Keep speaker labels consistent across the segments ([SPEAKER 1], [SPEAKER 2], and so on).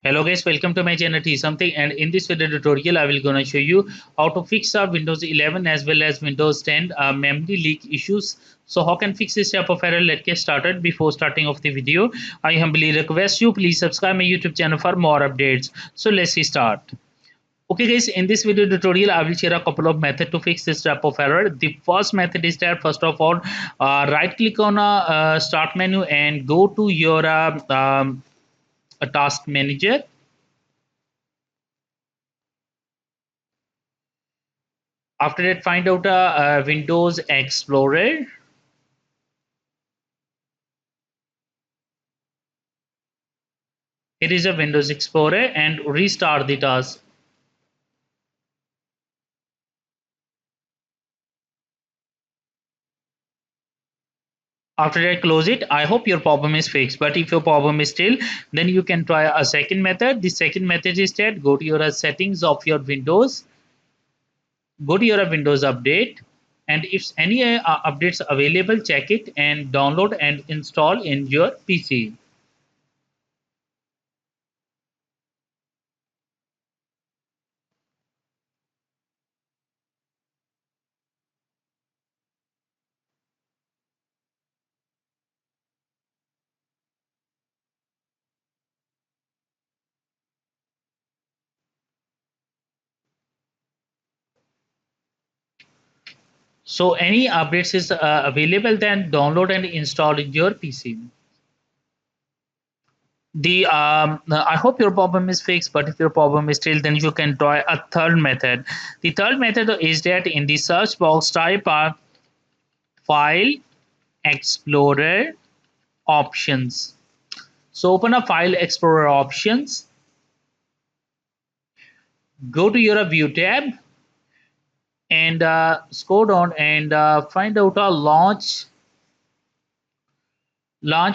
[SPEAKER 1] Hello guys, welcome to my channel T Something, and in this video tutorial I will gonna show you how to fix Windows 11 as well as Windows 10 memory leak issues. So how can fix this type of error? Let's get started. Before starting off the video, I humbly request you please subscribe my YouTube channel for more updates. So let's start. Okay guys, in this video tutorial I will share a couple of methods to fix this type of error. The first method is that first of all, right click on a start menu and go to your a task manager. After that, find out a Windows Explorer. Here is a Windows Explorer and restart the task. After that, close it. I hope your problem is fixed. But if your problem is still, then you can try a second method. The second method is that go to your settings of your Windows. Go to your Windows update. And if any updates available, check it and download and install in your PC. So any updates is available, then download and install in your PC. The I hope your problem is fixed, but if your problem is still, then you can try a third method. The third method is that in the search box type file explorer options. So open a file explorer options, go to your view tab and scroll down and find out a launch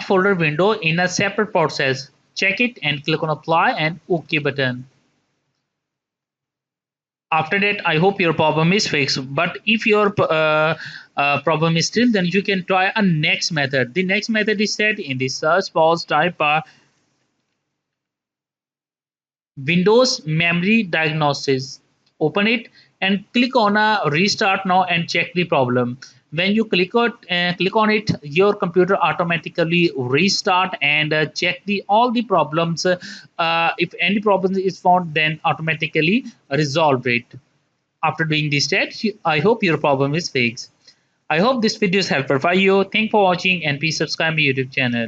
[SPEAKER 1] folder window in a separate process. Check it and click on apply and OK button. After that, I hope your problem is fixed. But if your problem is still, then you can try a next method. The next method is that in the search box type Windows memory diagnosis. Open it and click on a restart now and check the problem. When you click on it, your computer automatically restart and check the all the problems. If any problem is found, then automatically resolve it. After doing this steps, I hope your problem is fixed. I hope this video is helpful for you. Thank for watching and please subscribe my YouTube channel.